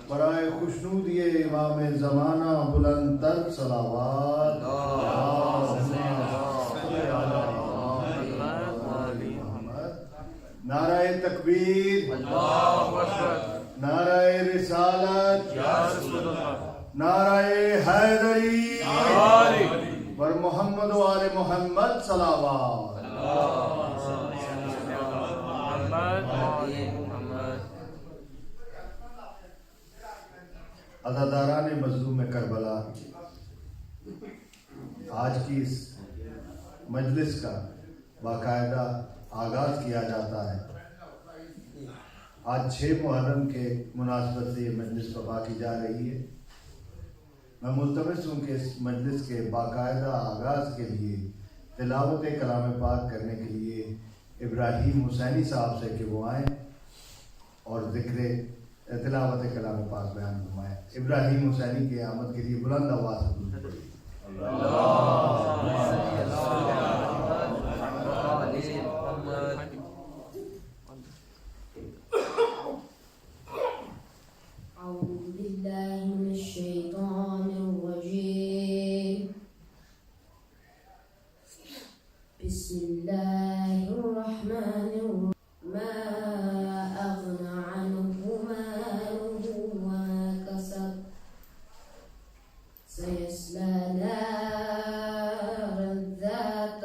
برائے خوشنودی امام زمانہ بلند تر صلوات. نعرہ تکبیر، نعرہ رسالت، نعرہ حیدری، بر محمد و آل محمد صلوات. عزاداران مظلوم کربلا، آج کی اس مجلس کا باقاعدہ آغاز کیا جاتا ہے. آج 6 محرم کے مناسبت سے یہ مجلس برپا کی جا رہی ہے. میں ملتمس ہوں کہ اس مجلس کے باقاعدہ آغاز کے لیے تلاوت کلام پاک کرنے کے لیے ابراہیم حسینی صاحب سے کہ وہ آئیں اور ذکر تلاوت کلام پاک بیان فرمائیں. ابراہیم حسینی کی آمد کے لیے بلند آواز سے درود پڑھیں. أعوذ بالله من الشيطان الرجيم. بسم الله الرحمن الرحيم. ما أغنى عنه ماله وما كسب سيصلى نارا ذات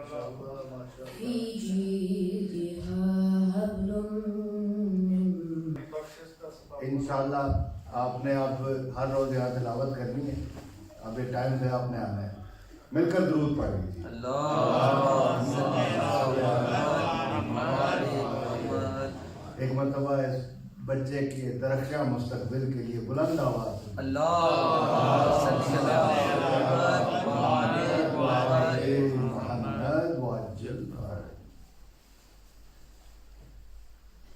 لهب الحطب في جيدها حبل من. انشاءاللہ آپ نے اب ہر روز یہاں تلاوت کرنی ہے. اب یہ ٹائم سے آپ نے آنا ہے. مل کر درود پڑھ لیجیے. ایک مرتبہ اس بچے کے درخشاں مستقبل کے لیے بلند آواز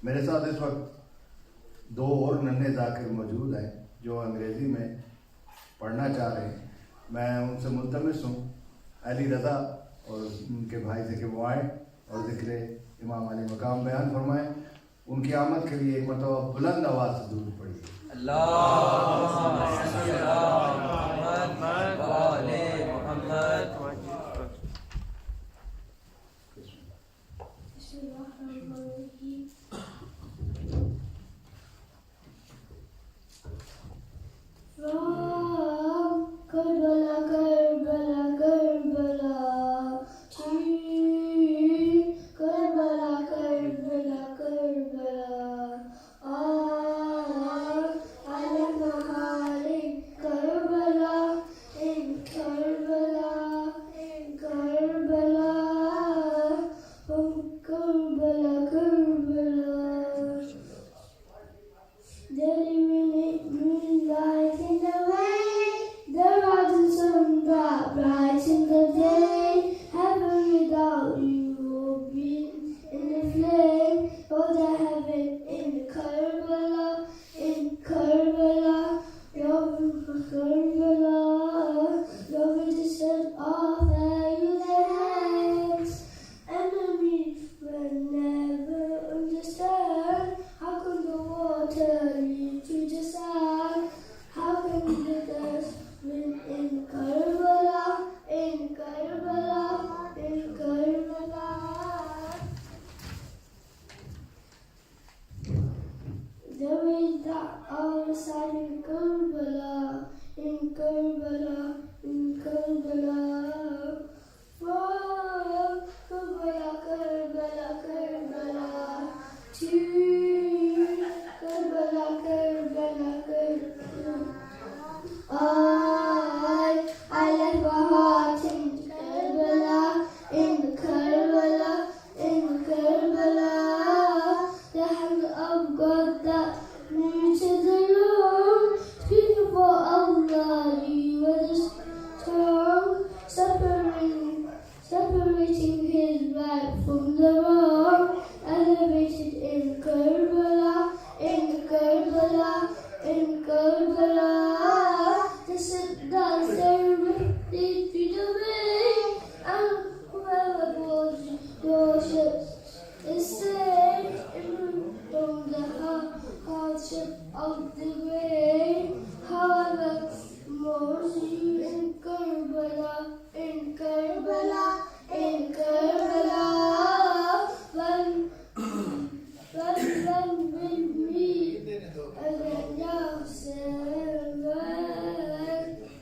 میرے ساتھ اس وقت 2 اور ننھے ذاکر موجود ہیں جو انگریزی میں پڑھنا چاہ رہے ہیں. میں ان سے ملتمس ہوں علی رضا اور ان کے بھائی سے کہ وہ آئیں اور ذکر امام علی مقام بیان فرمائیں. ان کی آمد کے لیے ایک مرتبہ بلند آواز سے درود پڑھیے. Karbala, Karbala, Karbala, Karbala, Karbala, Karbala. I left my heart in Karbala, in Karbala, in Karbala, oh Karbala, Karbala. Daily moonlight in the rain, the rising sun bright in the day. Heaven without you will be in the flame. Oh, the heaven in Karbala, in Karbala. Love in Karbala, love is the set of you their hands. Enemies will never understand. How can the water lead to the sand? How can the dust win in Karbala, in Karbala, in Karbala? The way that all side in Karbala, in Karbala, in Karbala. From Karbala, Karbala, Karbala, to Karbala, Karbala, Karbala. I left my heart in Karbala, in Karbala, in Karbala. The hand of God that knew to the room, speaking for Allah, you were the worship of the great. How I love most you in Karbala, in Karbala, in Karbala. Run with me, and then you'll say,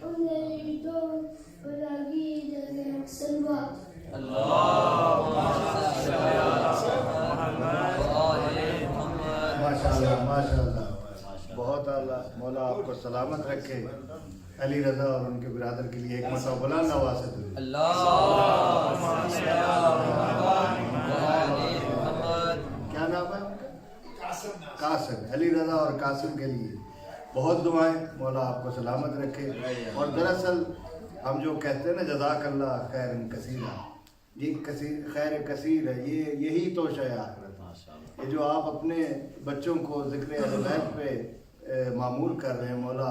and then you don't, but I need the next and what. माशाअल्लाह माशाअल्लाह बहुत आला मौला आपको सलामत रखे अली रजा और उनके बिरादर के लिए एक मरतबा बुलंद आवाज से दुआ क्या नाम है कासिम अली रजा और कासिम के लिए बहुत दुआएं मौला आपको सलामत रखे और दरअसल हम जो कहते हैं ना जज़ाकल्लाह खैरन कसीरा ये खैर कसीर है यही तो शय ये जो आप अपने बच्चों को ज़िक्र अहलबैत पे मामूल कर रहे हैं मौला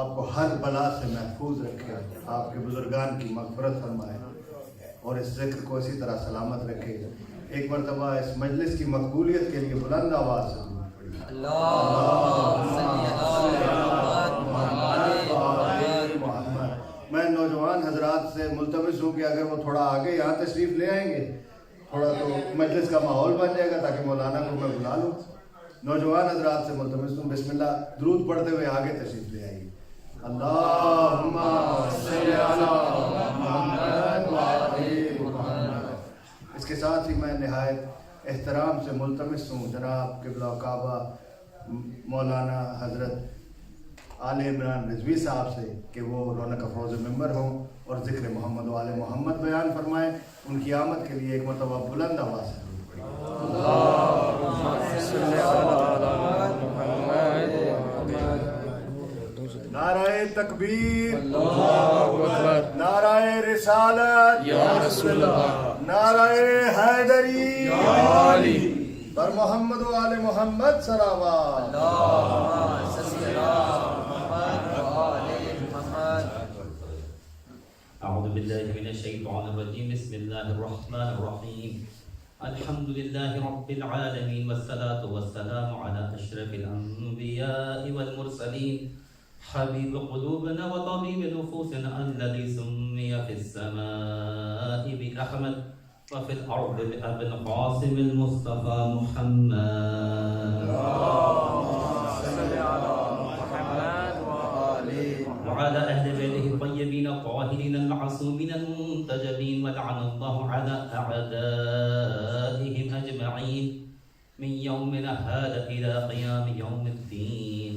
आपको हर बला से महफूज रखे आपके बुजुर्गान की मग़फ़िरत फरमाए और इस ज़िक्र को इसी तरह सलामत रखे एक मरतबा इस मजलिस की मकबूलियत के लिए बुलंद आवाज़ से मैं नौजवान हजरात से मुल्तमिस हूँ कि अगर वो थोड़ा आगे यहाँ तशरीफ़ ले आएंगे थोड़ा तो मजलिस का माहौल बन जाएगा ताकि मौलाना को मैं बुला लूँ नौजवान हजरात से मुल्तमिस हूँ बिस्मिल्लाह दुरूद पढ़ते हुए आगे तशरीफ़ ले आइए अल्लाहुम्मा सल्ली अला मुहम्मद व आले मुहम्मद। इसके साथ ही मैं निहायत एहतराम से मुल्तमिस हूँ जनाब क़िबला काबा मौलाना हज़रत आले इमरान रिजवी साहब से कि वो रौनक अफरोज़ मेंबर हों और ज़िक्र मोहम्मद वाले मोहम्मद बयान फरमाएं उनकी आमद के लिए एक मरतबा बुलंद आवाज़ से नाराए तकबीर नाराए रिसालत नाराए हैदरी पर मोहम्मद वाले मोहम्मद सलावत أعوذ بالله من الشيطان الرجيم بسم الله الرحمن الرحيم الحمد لله رب العالمين والصلاة والسلام على أشرف الأنبياء والمرسلين حبيب قلوبنا وطبيب نفوسنا الذي سمي في السماء بأحمد وفي الأرض بأبي القاسم المصطفى محمد وعلى أهل بيته الطيبين الطاهرين المعصومين المنتجبين ولعن الله على أعدائهم أجمعين من يومنا هذا إلى قيام يوم الدين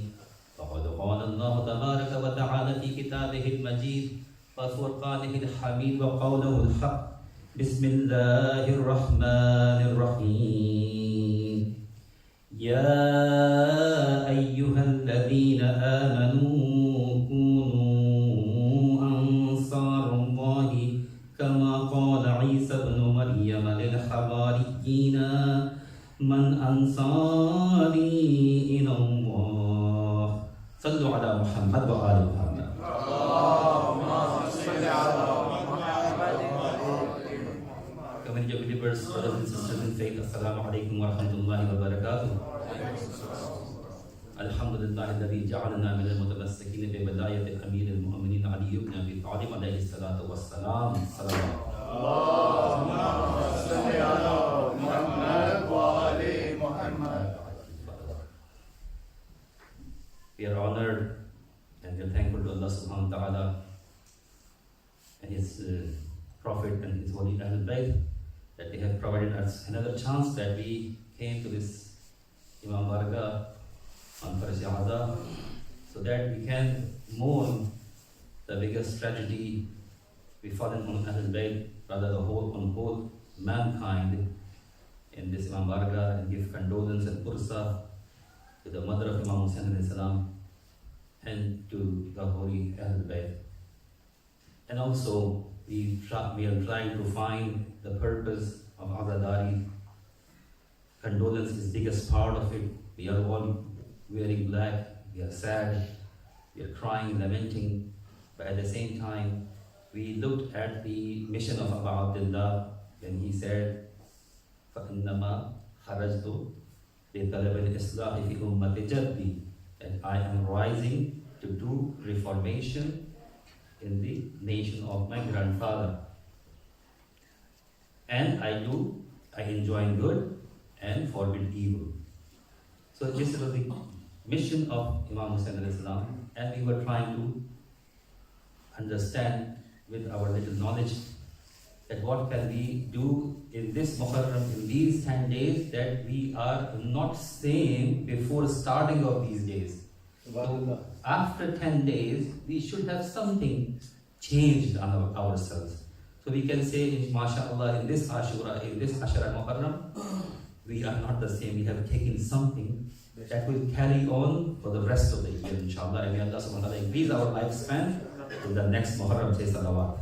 فقد قال الله تبارك وتعالى في كتابه المجيد وفرقانه الحميد وقوله الحق بسم الله الرحمن الرحيم يا أيها الذين آمنوا كما قال عيسى ابن مريم للحواريين من أنصاري إلى الله صلوا على محمد وآل محمد اللهم صل على محمد Community of believers, brothers and sisters in faith, Assalamu alaikum wa rahmatullahi wa barakatuh. Alhamdulillah alladhi ja'alna min al-mutamassikin bi badayati amir al-mu'minin Ali ibn Abi Talib alayhi salatu wassalam. Allahumma salli ala Muhammad wa ali Muhammad. We are honored and we are thankful to Allah subhanahu wa ta'ala and His Prophet and His holy Ahlulbayt that they have provided us another chance that we came to this Imam Barga on Farsi Aza so that we can mourn the biggest tragedy befallen on Ahlulbayt, rather the whole mankind in this Imam Barga and give condolence and pursa to the mother of Imam Hussain alayhi salam and to the holy Ahlulbayt. And also we are trying to find the purpose of Azadari. Condolence is the biggest part of it. We are all wearing black, we are sad, we are crying, lamenting, but at the same time, we looked at the mission of Abu Abdullah when he said, فَإِنَّمَا خَرَجْتُ لطلب الإصلاح في أمة جدي, that I am rising to do reformation in the nation of my grandfather. And I enjoin good and forbid evil. So this was the mission of Imam Hussain al-Islam, and we were trying to understand with our little knowledge that what can we do in this Muharram, in these 10 days, that we are not same before starting of these days. So after 10 days, we should have something changed on ourselves. So we can say, MashaAllah, in this Ashura, in this Ashura Muharram, we are not the same. We have taken something that will carry on for the rest of the year, inshallah. And may Allah subhanahu wa ta'ala increase our lifespan to the next Muharram. Say salawat.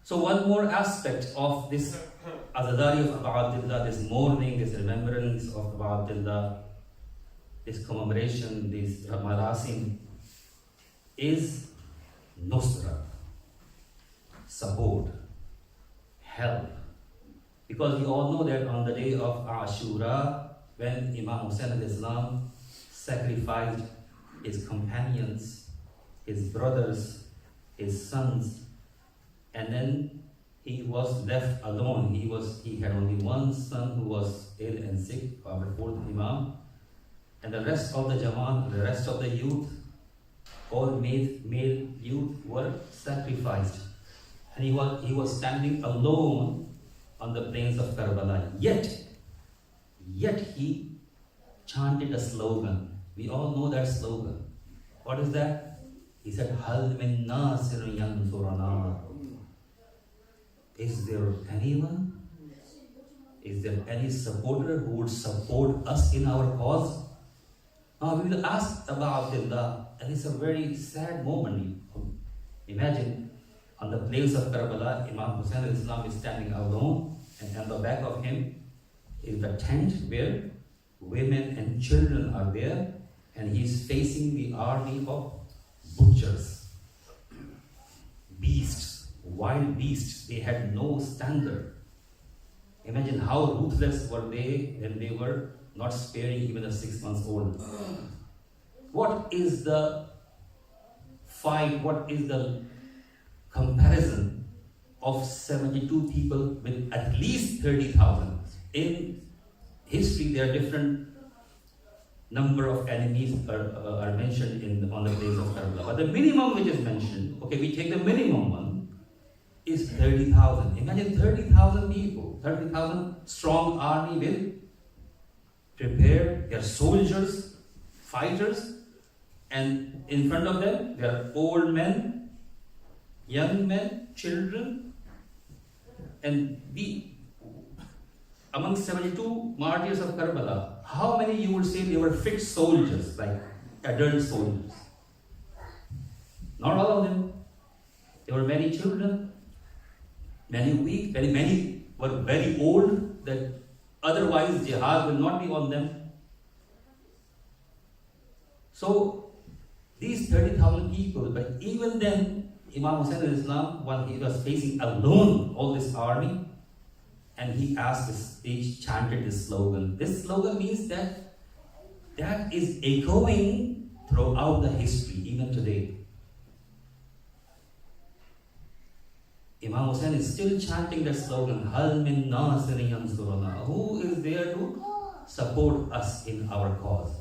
So one more aspect of this Azadari of Abu Abdullah, this mourning, this remembrance of Abu Abdullah, this commemoration, this Marasim, is Nusra, support, help. Because we all know that on the day of Ashura, when Imam Hussain al-Islam sacrificed his companions, his brothers, his sons, and then he was left alone. He had only one son who was ill and sick, our fourth Imam, and the rest of the Jawaan, the rest of the youth, all male youth were sacrificed. And he was standing alone on the plains of Karbala. Yet he chanted a slogan. We all know that slogan. What is that? He said, Hal min nasir yansurana. Is there anyone? Is there any supporter who would support us in our cause? Now we will ask about Abdullah, and it's a very sad moment. Imagine, on the plains of Karbala, Imam Hussain al-Islam is standing alone, and on the back of him is the tent where women and children are there, and he's facing the army of butchers, beasts, wild beasts. They had no standard. Imagine how ruthless were they when they were not sparing even a 6 months old. What is the fight? What is the comparison of 72 people with at least 30,000? In history, there are different number of enemies are mentioned on the place of Karbala. But the minimum which is mentioned, okay, we take the minimum one, is 30,000. Imagine 30,000 people, 30,000 strong army will prepare their soldiers, fighters, and in front of them there are old men, young men, children, and among 72 martyrs of Karbala, how many you would say they were fit soldiers, like adult soldiers? Not all of them. There were many children, many weak, many were very old, that otherwise jihad will not be on them. So these 30,000 people, but even then, Imam Hussain al-Islam, when he was facing alone all this army, and he chanted this slogan. This slogan means that is echoing throughout the history, even today. Imam Hussain is still chanting that slogan, Hal min nasirin yansurana. Who is there to support us in our cause?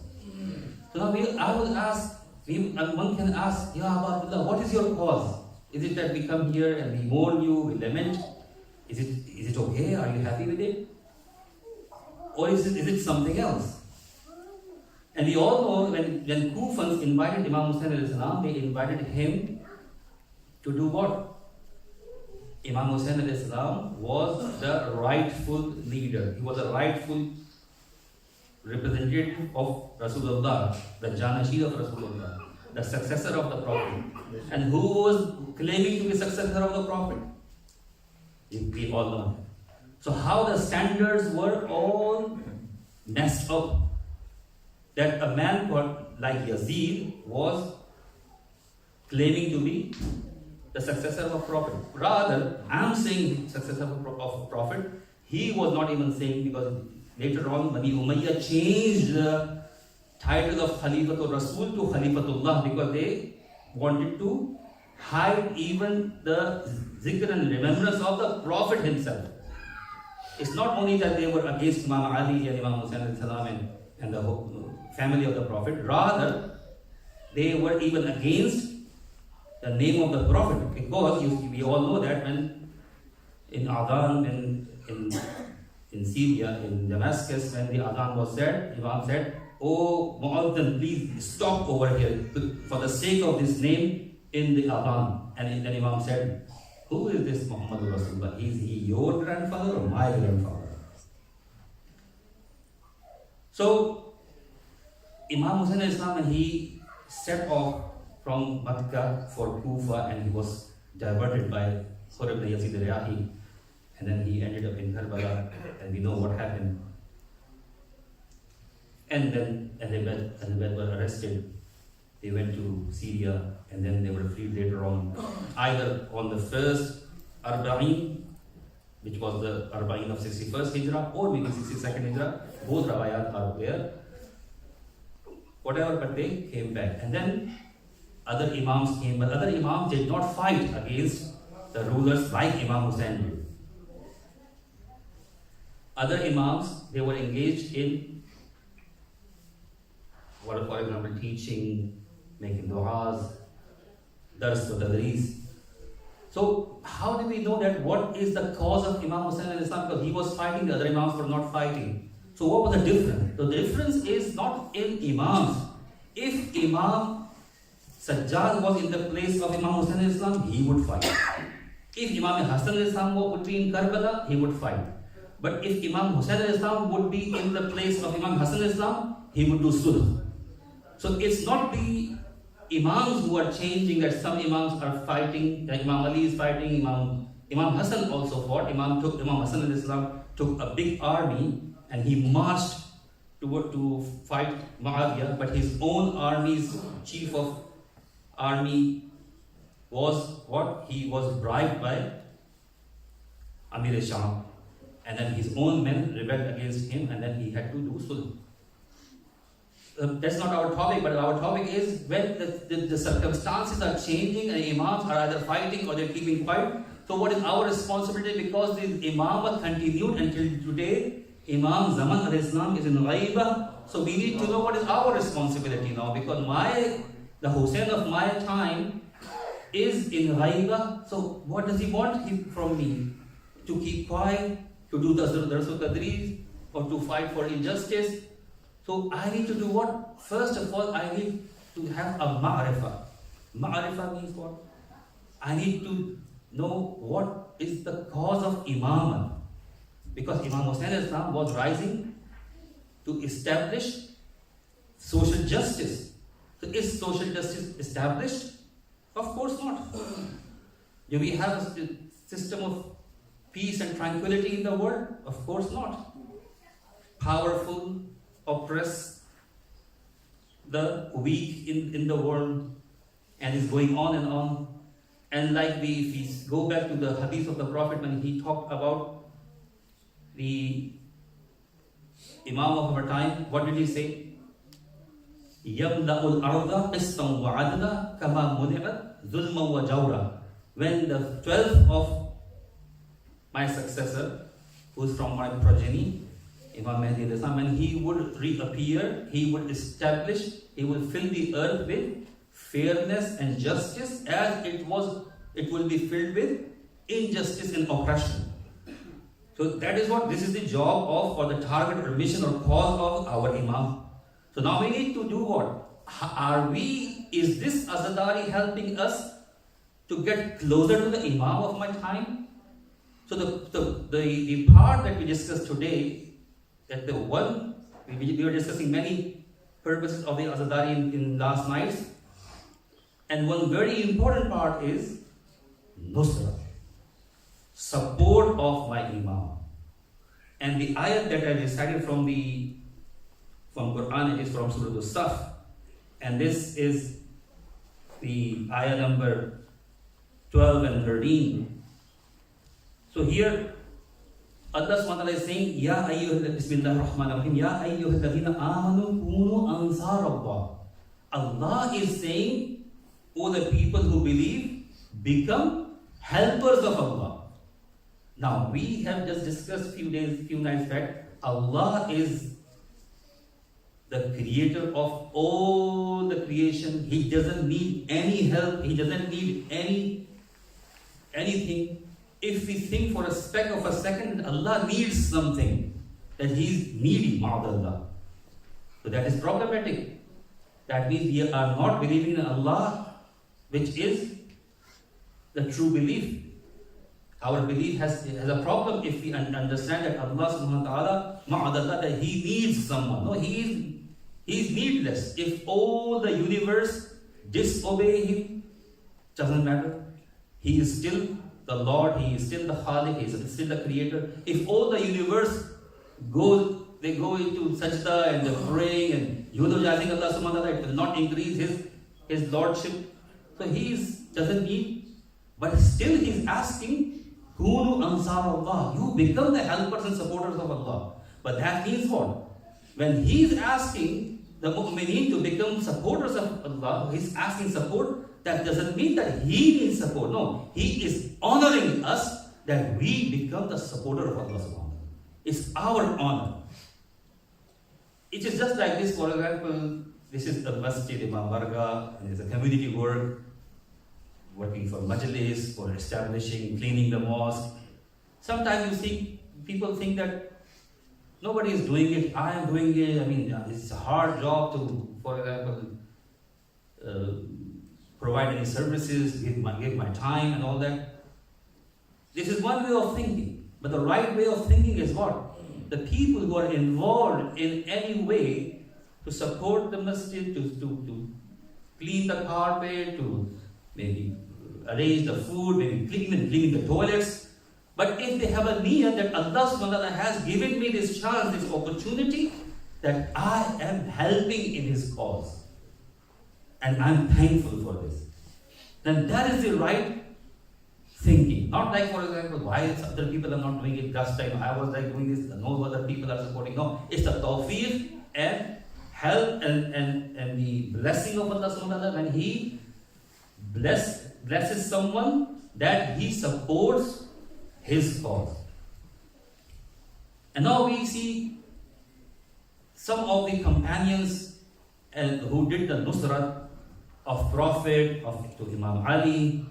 So now I will ask, one can ask, Ya Abu Abdullah, what is your cause? Is it that we come here and we mourn you, we lament? Is it okay? Are you happy with it? Or is it something else? And we all know when Kufans invited Imam Hussain al-Islam, they invited him to do what? Imam Hussain al-Islam was the rightful leader. He was a rightful representative of Rasulullah, the Janashid of Rasulullah, the successor of the Prophet. And who was claiming to be successor of the Prophet? We all know. So how the standards were all messed up. That a man like Yazid was claiming to be the successor of a prophet. Rather, I'm saying successor of a prophet. He was not even saying, because later on Bani Umayyah changed the title of Khalifatul Rasul to Khalifatullah, because they wanted to hide even the zikr and remembrance of the Prophet himself. It's not only that they were against Imam Ali and Imam Hussain and the whole family of the Prophet, rather they were even against the name of the Prophet, because we all know that when in Adhan in Syria, in Damascus, when the Adhan was said, Imam said, "Oh Mu'adhan, please stop over here for the sake of this name in the Adhan." And then Imam said, "Who is this Muhammad Rasulullah? Is he your grandfather or my grandfather?" So Imam Hussain Islam, when he set off from Makkah for Kufa, and he was diverted by Khurram ibn Yazid al-Riyahi, and then he ended up in Karbala, and we know what happened. And then Ahlulbayt were arrested. They went to Syria, and then they were freed later on, either on the first Arba'in, which was the Arba'in of 61st Hijrah, or maybe 62nd Hijrah. Both Rawayat are there. Whatever, but they came back. And then other Imams came, but other Imams did not fight against the rulers like Imam Hussain did. Other Imams, they were engaged in, for example, teaching, making du'as, dars wa tadrees. So how do we know that what is the cause of Imam Hussain in Islam? Because he was fighting, the other Imams were not fighting. So what was the difference? The difference is not in Imams. If Imam Sajjad was in the place of Imam Hussain in Islam, he would fight. If Imam Hassan in Islam would be in Karbala, he would fight. But if Imam Hussain in Islam would be in the place of Imam Hassan in Islam, he would do sulh. So it's not the Imams who are changing, that some Imams are fighting, that Imam Ali is fighting, Imam Hassan also fought. Imam Hassan in Islam took a big army and he marched to fight Muawiyah, but his own army's chief of army was what? He was bribed by Amir Sham, and then his own men rebelled against him, and then he had to do sulh. That's not our topic, but our topic is when the circumstances are changing and Imams are either fighting or they're keeping quiet. So what is our responsibility? Because the Imam continued until today. Imam Zaman al-Islam is in Ghaiba. So we need to know what is our responsibility now, because the Hussein of my time is in Ghaiba. So what does he want from me? To keep quiet, to do the Darsul Qadris, or to fight for injustice? So I need to do what? First of all, I need to have a ma'rifah. Ma'rifah means what? I need to know what is the cause of Imamah. Because Imam Hussain Islam was rising to establish social justice. So is social justice established? Of course not. Do we have a system of peace and tranquility in the world? Of course not. Powerful oppress the weak in the world, and is going on and on. And like if we go back to the hadith of the Prophet, when he talked about the Imam of our time, what did he say? يَمْلَأُ الْأَرْضَ قِسْطًا وَعَدْلًا كَمَا مُنِعَتْ ظُلْمًا وَجَوْرًا. When the 12th of my successor, who is from my progeny, Imam Mahdi, when he would reappear, he would fill the earth with fairness and justice, as it will be filled with injustice and oppression. So that is what, this is the job of, or the target or mission or cause of our Imam. So now we need to do what? Is this Azadari helping us to get closer to the Imam of my time? So the part that we discussed today, that we were discussing many purposes of the Azadari in last nights, and one very important part is Nusra, support of my Imam. And the ayat that I recited from Quran is from Surah As-Saf, and this is the ayah number 12 and 13. So here Allah SWT is saying, Ya Bismillahir Rahmanir Rahim, Ya ayyuhalladhina amanu kunu ansar Allah. Allah is saying, O the people who believe, become helpers of Allah. Now we have just discussed few nights back, Allah is the creator of all the creation. He doesn't need any help, He doesn't need anything. If we think for a speck of a second, Allah needs something, that He is needy, ma'adallah. So that is problematic. That means we are not believing in Allah, which is the true belief. Our belief has a problem if we understand that Allah subhanahu wa ta'ala, ma'adallah, that He needs someone. No, He is needless. If all the universe disobey Him, doesn't matter. He is still the Lord, He is still the Khaliq, He is still the Creator. If all the universe go into sajda and they're praying and eulogizing Allah subhanahu wa ta'ala, it will not increase His Lordship. So He doesn't need, but still He is asking, Kunu ansar Allah, you become the helpers and supporters of Allah. But that means what? When He is asking the mu'mineen to become supporters of Allah, He is asking support. That doesn't mean that He needs support. No, He is honoring us that we become the supporter of Allah subhanahu wa ta'ala. It's our honor. It is just like this, for example, this is the masjid, Imam Barga, and it's a community work, working for Majalis, for establishing, cleaning the mosque. Sometimes you see, people think that nobody is doing it, I am doing it. I mean, it's a hard job to, for example, provide any services, give my time and all that. This is one way of thinking. But the right way of thinking is what? The people who are involved in any way to support the masjid, to clean the carpet, to maybe arrange the food, maybe clean the toilets. But if they have a niyyah that Allah subhanahu wa ta'ala has given me this chance, this opportunity, that I am helping in His cause, and I'm thankful for this, then that is the right thinking. Not like, for example, why other people are not doing it last time, I was like doing this, no other people are supporting. No, it's the tawfiq and help and the blessing of Allah subhanahu wa ta'ala when He blesses someone, that He supports His cause. And now we see some of the companions who did the nusrat of Prophet, to Imam Ali,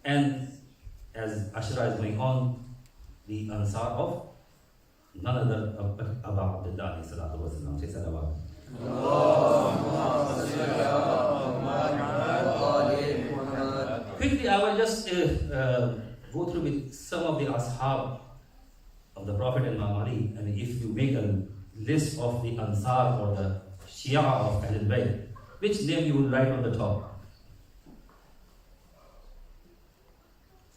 and as Ashra is going on, the Ansar of none other Abu Abdullah alayhi salatu wasalam. Say salawat. Quickly, I will just go through with some of the ashab of the Prophet and Imam Ali. I mean, if you make a list of the Ansar or the Shia of Ahlulbayt, which name you would write on the top?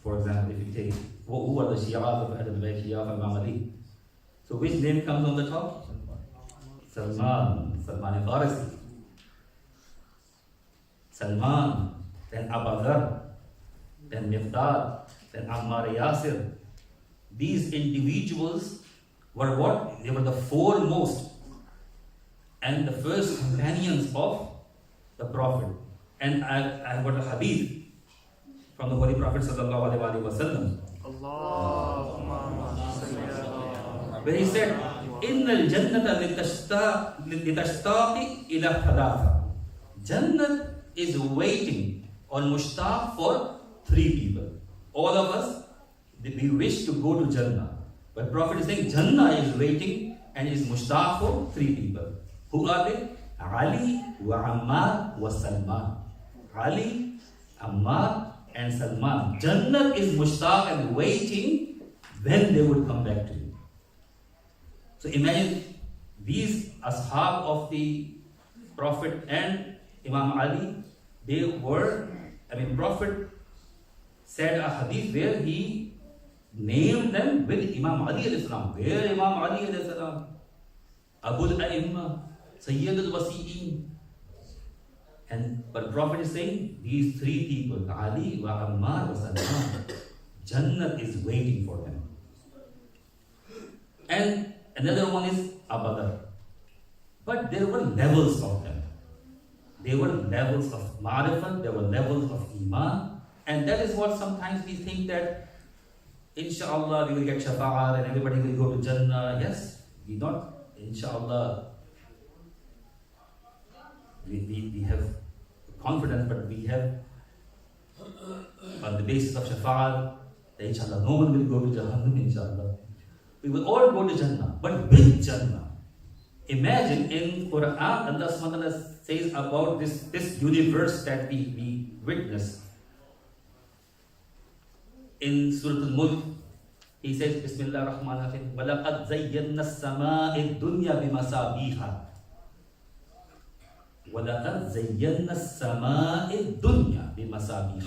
For example, if you take who are the Shia of Ahlulbayt, Shia of Imam Ali, so which name comes on the top? Salman al-Farisi, Salman, then Abu Dhar, then Miqdad, then Ammar Yasir. These individuals were what? They were the foremost and the first companions of the Prophet. And I have got a hadith from the Holy Prophet sallallahu alaihi wasallam, where he said, "Innal jannata litashtaqi ila thalatha." Jannat is waiting or mushtaq for three people. All of us, we wish to go to Jannah, but Prophet is saying Jannah is waiting and is mushtaq for three people. Who are they? Ali wa Ammar wa Salman. Ali, Ammar and Salman. Jannah is mushtaq and waiting when they would come back to you. So imagine these ashab of the Prophet and Imam Ali, they were, Prophet said a hadith where he named them with Imam Ali alayhi salam. Where Imam Ali alayhi salam? Abul A'imma, Sayyid al-Wasi'in. But Prophet is saying these three people, Ali, wa Ammar, wa Salman, Jannat is waiting for them. And another one is Abadar. But there were levels of them. There were levels of Ma'rifat, there were levels of Iman. And that is what sometimes we think that inshallah we will get shafa'ah and everybody will go to Jannah. Yes, we not, inshallah, we have confidence, but we have on the basis of shafa'ah that inshallah no one will go to Jahannam, inshallah. We will all go to Jannah, but with Jannah. Imagine in Quran, Allah SWT says about this universe that we witness. In Surah Al-Mulk, he says, Bismillah ar-Rahman ar-Rahim, وَلَقَدْ زَيَّنَّا السَّمَاءِ الدُّنْيَا بِمَصَابِيحَ وَلَقَدْ زَيَّنَّا السَّمَاءِ الدُّنْيا بِمَصَابِيحَ.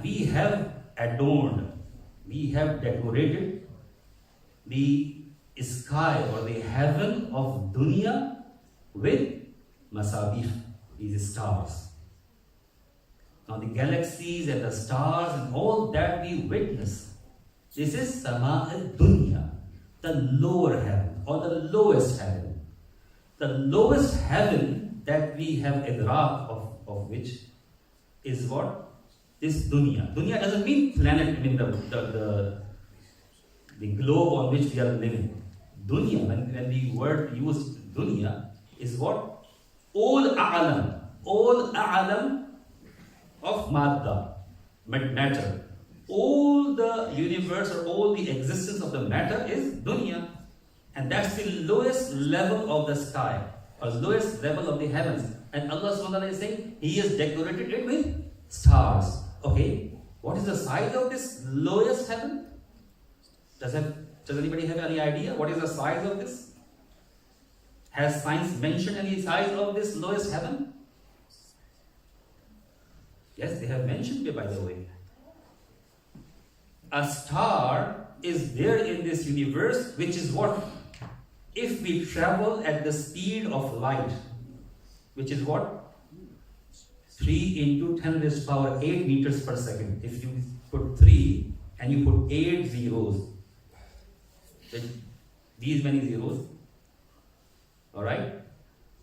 We have adorned, we have decorated the sky or the heaven of dunya with masabih, these stars. Now the galaxies and the stars and all that we witness, this is sama al-dunya, the lower heaven or the lowest heaven. The lowest heaven that we have idrak of which is what? This dunya. Dunya doesn't mean planet, I mean the globe on which we are living. Dunya, when the word used dunya, is what? All a'lam of madda, matter. All the universe or all the existence of the matter is dunya. And that's the lowest level of the sky, or lowest level of the heavens. And Allah SWT is saying, He has decorated it with stars. Okay, what is the size of this lowest heaven? Does anybody have any idea? What is the size of this? Has science mentioned any size of this lowest heaven? Yes, they have mentioned it, by the way. A star is there in this universe, which is what? If we travel at the speed of light, which is what? 3 into 10 raised to power 8 meters per second. If you put 3 and you put 8 zeros, these many zeros, alright,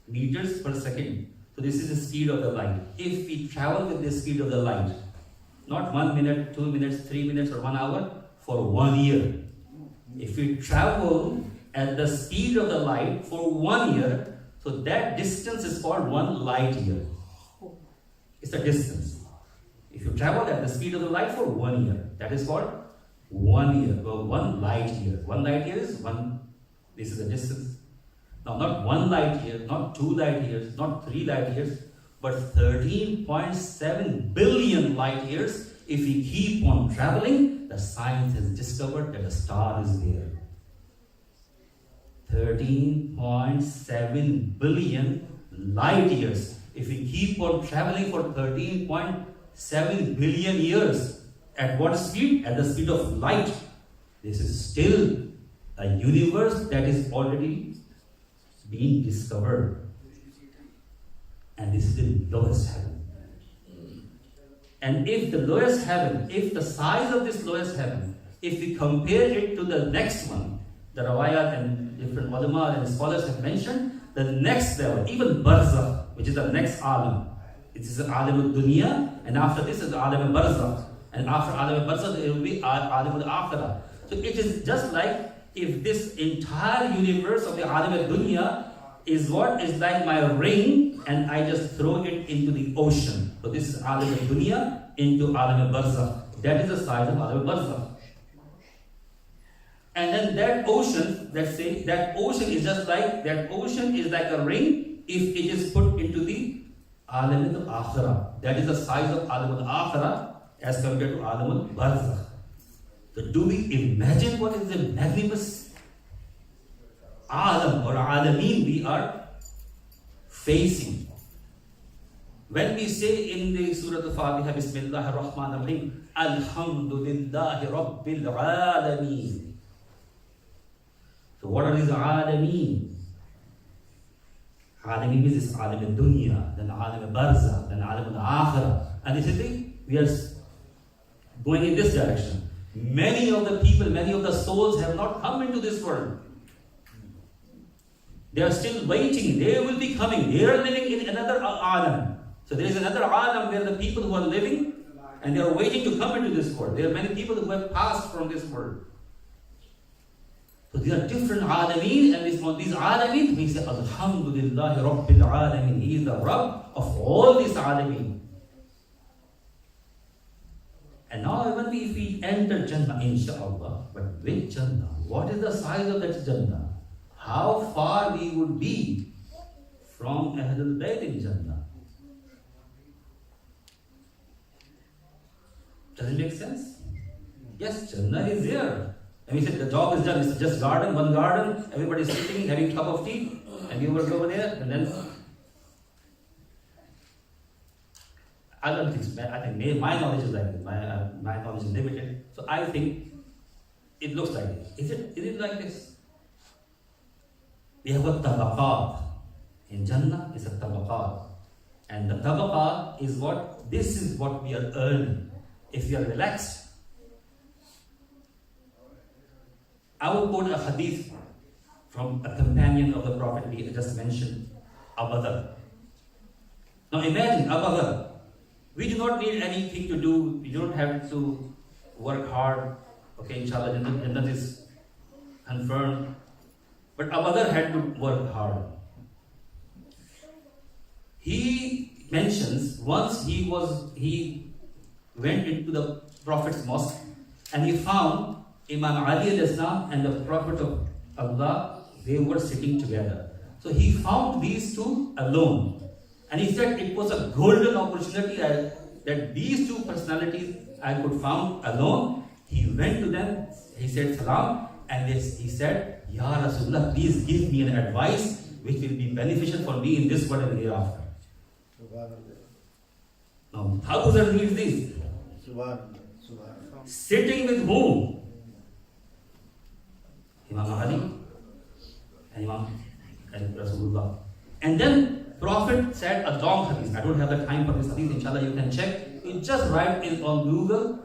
meters per second. So this is the speed of the light. If we travel with the speed of the light, not 1 minute, 2 minutes, 3 minutes or 1 hour, for 1 year. If we travel at the speed of the light for 1 year, so that distance is called 1 light year. It's the distance. If you travel at the speed of the light for 1 year, that is called 1 year, or 1 light year. 1 light year is this is the distance. Now, not 1 light year, not 2 light years, not 3 light years, but 13.7 billion light years. If we keep on traveling, the science has discovered that a star is there. 13.7 billion light years. If we keep on traveling for 13.7 billion years, at what speed? At the speed of light. This is still a universe that is already being discovered. And this is the lowest heaven. And if the lowest heaven, if the size of this lowest heaven, if we compare it to the next one, the rawayat and different ulama and scholars have mentioned, the next level, even barzakh, which is the next alam. It is the alam al-dunya, and after this is the alam al-barzakh. And after alam al-barzakh, it will be alam al-akhirah. So it is just like if this entire universe of the alam al-dunya is what is like my ring, and I just throw it into the ocean. So this is alam al-dunya into alam al-barzakh. That is the size of alam al-barzakh. And then that ocean, let's say, that ocean is like a ring if it is put into the alam al-akhirah. That is the size of alam al-akhirah as compared to alam al-barzakh. So do we imagine what is the magnificent alam or alameen we are facing? When we say in the Surah Al-Fatiha, Bismillah ar-Rahman ar-Rahim, Alhamdulillahi Rabbil Alameen. So what are these alameen? Alami means this Alam dunya, then Alam barza, then Alam akhirah. And this is we are going in this direction. Many of the people, many of the souls have not come into this world. They are still waiting. They will be coming. They are living in another Alam. So there is another Alam where the people who are living and they are waiting to come into this world. There are many people who have passed from this world. So these are different Alameen, and on these Alameen, we say, Alhamdulillah Rabbil Alameen. He is the Rabb of all these Alameen. And now even if we enter Jannah, inshaAllah, but which Jannah? What is the size of that Jannah? How far we would be from Ahlulbayt in Jannah? Does it make sense? Yes, Jannah is there. And we said the job is done. It's just garden, one garden, everybody sitting, having a cup of tea, and you work over there, and then I don't think so. I think my knowledge is like this. My knowledge is limited. So I think it looks like this. Is it like this? We have a tabaqat. In Jannah is a tabaqat. And the tabaqat is what? This is what we are earning. If we are relaxed, I will quote a hadith from a companion of the Prophet we just mentioned, Abu Dhar. Now imagine Abu Dhar. We do not need anything to do. We don't have to work hard. Okay, inshallah, Jannah is confirmed. But Abu Dhar had to work hard. He mentions once he went into the Prophet's mosque and he found Imam Ali and the Prophet of Allah, they were sitting together. So he found these two alone. And he said it was a golden opportunity that these two personalities I could found alone. He went to them, he said salam, and he said, Ya Rasulullah, please give me an advice which will be beneficial for me in this world and hereafter. Now, how does that read this? Sitting with whom? Imam Ali and Imam and Rasulullah. And then Prophet said a long hadith. I don't have the time for this hadith. Inshallah, you can check. You just write it on Google.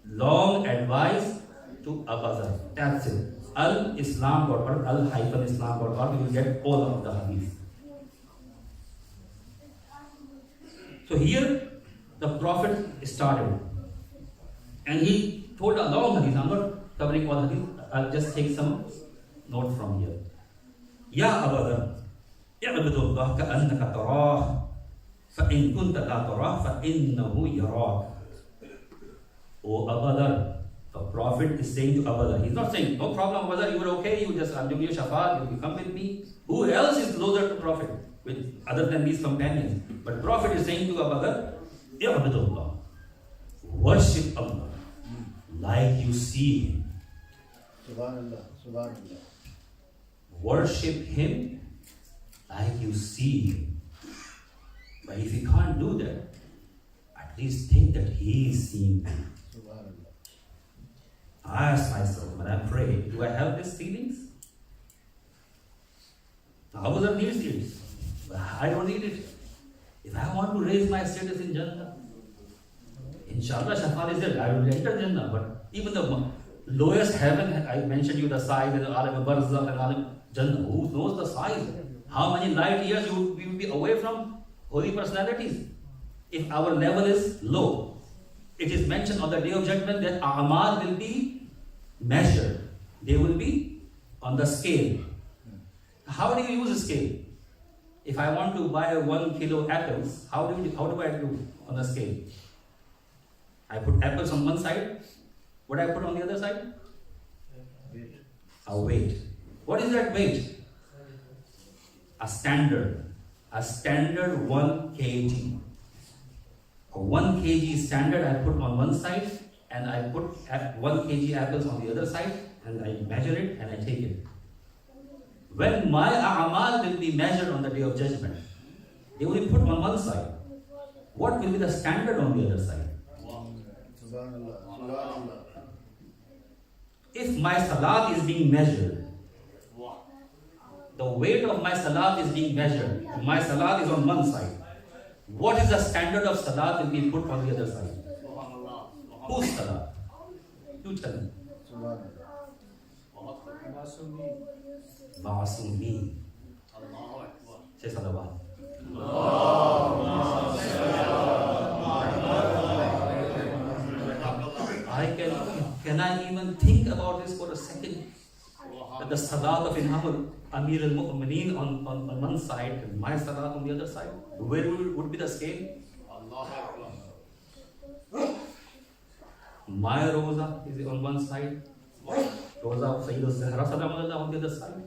Long advice to Abu Dhar. That's it. Al-Islam.org, al-Islam.org. You will get all of the hadith. So here the Prophet started. And he told a long hadith. I'm not covering all hadith. I'll just take some note from here. Ya Abu Dhar. اعبد الله كأنك تراه فإن كنت لا تراه فإنه يراك. O Abu Dhar, the Prophet is saying to Abu Dhar, he's not saying, no problem Abu Dhar, you were okay, I'm doing your shafaat, you come with me. Who else is closer to Prophet other than these companions? But Prophet is saying to Abu Dhar, اعبد الله, worship Allah like you see Him. Subhanallah. Worship Him like you see Him. But if you can't do that, at least think that He is seeing you. I ask myself when I pray, do I have these feelings? Abu Dhar needs it. But I don't need it. If I want to raise my status in Jannah, inshallah, shafaat is there. I will enter Jannah. But even the lowest heaven, I mentioned you the size, and Alam Barzakh and Alam Jannah. Who knows the size? How many light years we will be away from holy personalities? If our level is low, it is mentioned on the day of judgment that A'mal will be measured. They will be on the scale. How do you use a scale? If I want to buy 1 kilo apples, how do I do on the scale? I put apples on one side. What do I put on the other side? A weight. What is that weight? A standard 1 kg. A 1 kg standard I put on one side, and I put 1 kg apples on the other side, and I measure it and I take it. When my a'mal will be measured on the day of judgment, they will be put on one side. What will be the standard on the other side? If my salat is being measured, the weight of my salat is being measured. My salat is on one side. What is the standard of salat will be put on the other side? Whose salat? You tell me. Ma'asumi. Say salawat. Can I even think about this for a second? That the salat of Amir al-Mu'mineen on one side and my salat on the other side. Where would be the scale? My roza is on one side. Roza of Sayyid al-Zahra Salamullah on the other side.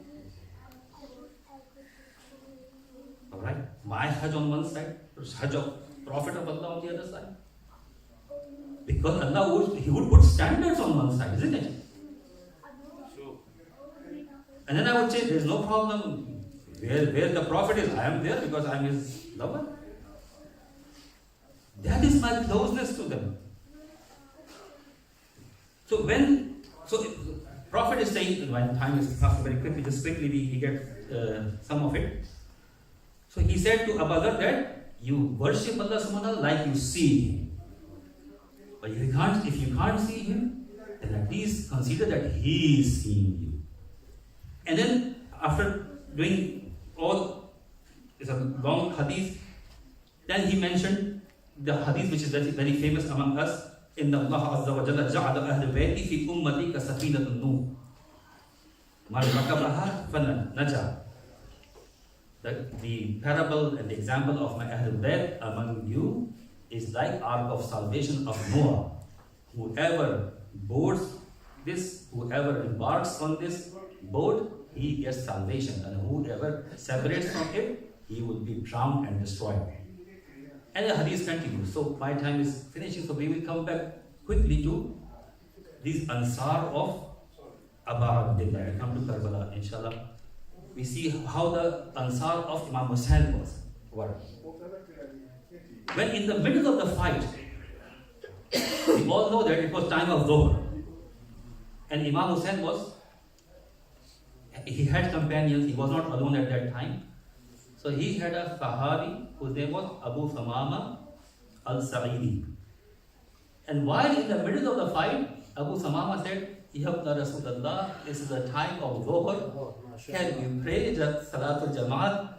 Alright? My Hajj on one side, Hajj of Prophet of Allah on the other side. Because Allah would put standards on one side, isn't it? And then I would say, there is no problem. Where the Prophet is, I am there because I am his lover. That is my closeness to them. So Prophet is saying, when time is passed very quickly, just quickly we get some of it. So he said to Abu Dhar that you worship Allah subhanahu wa ta'ala like you see him. But if you can't see him, then at least consider that he is seeing you. And then after doing all, it's a long hadith, then he mentioned the hadith which is very, very famous among us. Inna Allah Azza wa Jalla ja'ala Ahlulbayt fi ummati ka safinatun nuh. Man rakabaha fana naja. The parable and the example of my Ahlulbayt among you is like ark of salvation of Noah. Whoever boards this, whoever embarks on this boat, he gets salvation, and whoever separates from it, he will be drowned and destroyed. And the hadith continues. So my time is finishing, so we will come back quickly to these Ansar of Aba Abdullah. We come to Karbala, inshallah. We see how the Ansar of Imam Hussain were. When in the middle of the fight, we all know that it was time of Dhuhr. And Imam Hussain he had companions, he was not alone at that time. So he had a Sahabi whose name was Abu Samama al-Sa'idi. And while in the middle of the fight, Abu Samama said, Ya Rasulullah, this is the time of Dhuhr. Can you pray Salatul Jamaat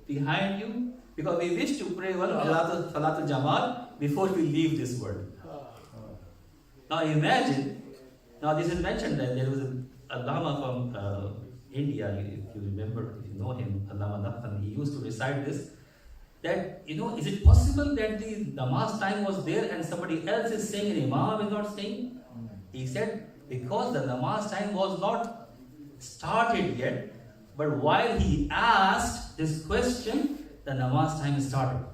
behind you? Because we wish to pray one Salatul Jamaat before we leave this world. Now imagine, now this is mentioned that there was a Lama from India, if you remember, if you know him, Allama Nathan, he used to recite this, that, is it possible that the namaz time was there and somebody else is saying and Imam is not saying? He said, because the namaz time was not started yet, but while he asked this question, the namaz time started.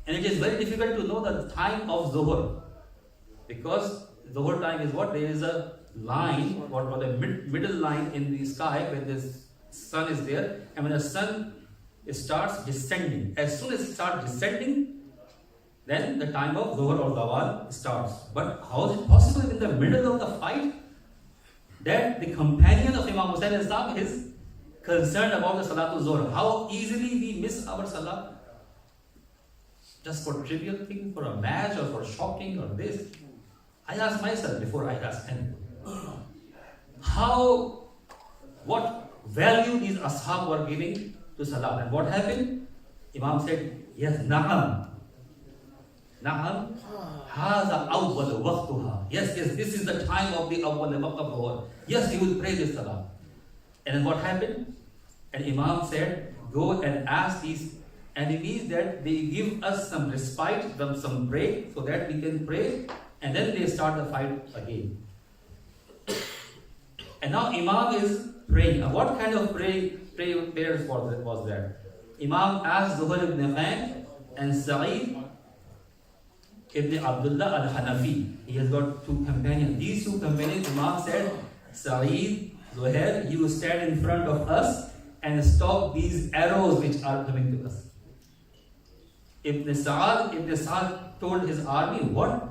And it is very difficult to know the time of Zuhr, because Zuhr time is what? There is a line, or the middle line in the sky when the sun is there, and when the sun starts descending. As soon as it starts descending, then the time of Dhuhr or Zawal starts. But how is it possible in the middle of the fight that the companion of Imam Hussain Islam is concerned about the Salatul Zuhr? How easily we miss our Salah just for trivial things, for a match or for shopping or this. I ask myself before I ask anyone. What value these ashab were giving to salat, and what happened? Imam said, yes, na'am, haza awwal waqtuha. Yes, this is the time of the awwal waqt of Dhuhr. Yes, he will pray this salat. And then what happened? And Imam said, go and ask these enemies that they give us some respite, some break, so that we can pray, and then they start the fight again. And now Imam is praying. Now what kind of prayers was that? Imam asked Zuhair ibn Khan and Sa'id ibn Abdullah al-Hanafi. He has got two companions. These two companions, Imam said, Sa'id, Zuhair, you stand in front of us and stop these arrows which are coming to us. Ibn Sa'ad told his army, what?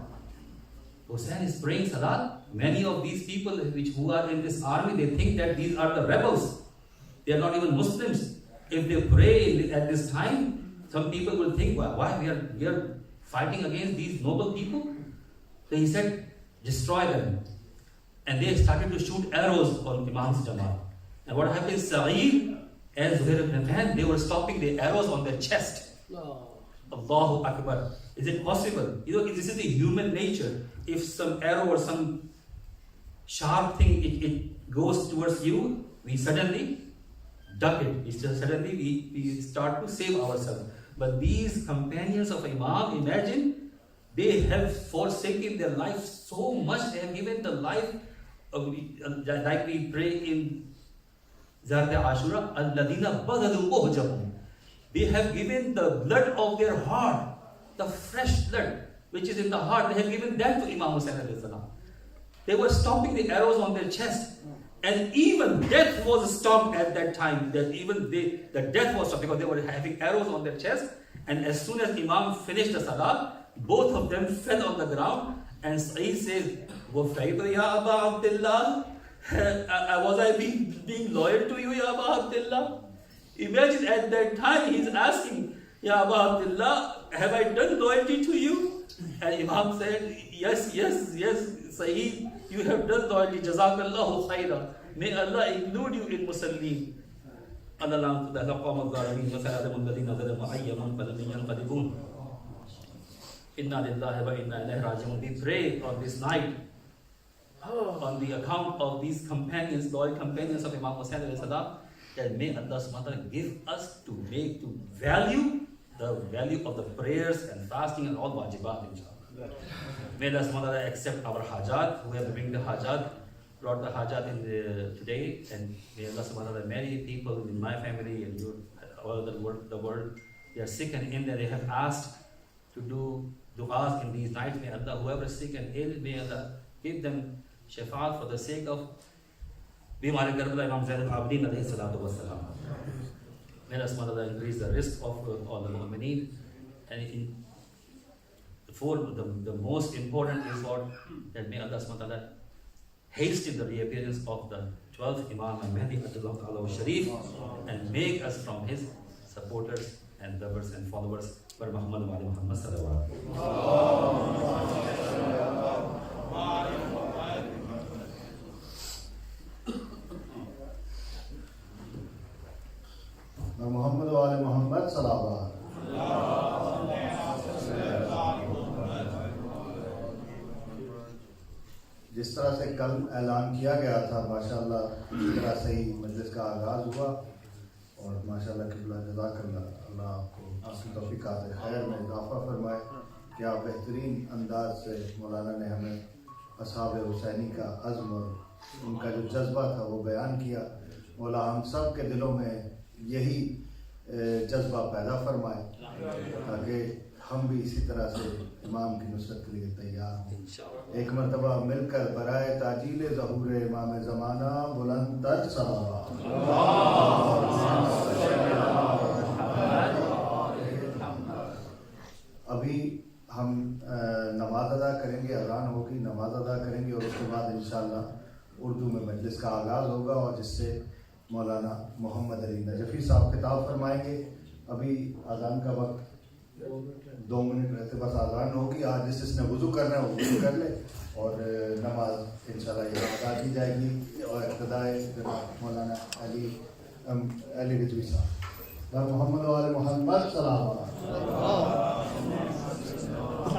Hussain is praying salat. Many of these people who are in this army, they think that these are the rebels. They are not even Muslims. If they pray at this time, some people will think, why we are fighting against these noble people? So he said, destroy them. And they started to shoot arrows on Imam's Jamaat. And what happened, Sa'id and Zuhair ibn Khan, they were stopping the arrows on their chest. Allahu Akbar. Is it possible? This is the human nature. If some arrow or some sharp thing, it goes towards you, we suddenly duck it. Suddenly we start to save ourselves. But these companions of Imam, imagine, they have forsaken their life so much. They have given the life, like we pray in Zakat Ashura, Alladina Badalu Muhjabun. They have given the blood of their heart, the fresh blood which is in the heart. They have given that to Imam Hussain alayhi salam. They were stopping the arrows on their chest, and even death was stopped at that time. The death was stopped because they were having arrows on their chest. And as soon as Imam finished the salah, both of them fell on the ground. And Sa'id says, "Wafayda ya Aba Abdullah, was I being loyal to you, ya Aba Abdullah?" Imagine at that time he's asking, "Ya Aba Abdullah, have I done loyalty to you?" And Imam said, yes, Sa'id, you have done loyalty. Jazakallahu khaira. May Allah include you in Muslimin. Inna lillahi wa inna ilayhi raji'un. We pray on this night on the account of these companions, loyal companions of Imam Hussain alayhi salam, that may Allah subhanahu wa ta'ala give us to value the value of the prayers and fasting and all wajibat, inshallah. May Allah subhanahu wa ta'ala accept our hajat, whoever bring the hajat, brought the hajat in today, and may Allah subhanahu wa ta'ala, many people in my family and all the world, they are sick and ill, they have asked to do du'as in these nights. May Allah, whoever is sick and ill, may Allah give them shafaat for the sake of Bimar Karbala Imam Zainul Abidin alayhi salatu wassalam. May Allah subhanahu wa ta'ala increase the risk of all the mu'mineen. And the most important is what, that may Allah subhanahu wa ta'ala hasten the reappearance of the 12th Imam al-Mahdi Adullah Sharif and make us from his supporters and lovers and followers. For Muhammad wa ali Muhammad sallallahu Muhammad wa ali Muhammad sallallahu. जिस तरह से कल ऐलान किया गया था, माशाल्लाह इस तरह से ही मजलिस का आगाज़ हुआ और माशाल्लाह किबला जज़ाकल्लाह, अल्लाह आपको आपकी तौफीक़ात खैर में इजाफ़ा फरमाए। क्या बेहतरीन अंदाज से मौलाना ने हमें असहाब हुसैनी का अज़्म और उनका जो जज्बा था वो बयान किया। मौला हम सब के दिलों में यही जज्बा पैदा फरमाए ताकि हम भी इसी तरह से इमाम की नुसरत के लिए तैयार हों। एक मरतबा मिलकर बराए ताजील ज़हूर इमाम ज़माना बुलंद तर सलावत। अभी हम नमाज अदा करेंगे, अज़ान होगी, नमाज अदा करेंगे और उसके बाद इंशाअल्लाह उर्दू में मजलिस का आगाज़ होगा और जिससे मौलाना मोहम्मद अली नजफ़ी साहब खिताब फरमाएंगे। अभी अज़ान का वक्त 2 मिनट रहते बस अज़ान होगी। आज जिसने वुज़ू करना है वो वुज़ू कर ले और नमाज इंशाअल्लाह यहाँ अदा की जाएगी और इब्तिदाए जनाब मौलाना अली रिज़वी साहब। मोहम्मद वाले मोहम्मद सलाम।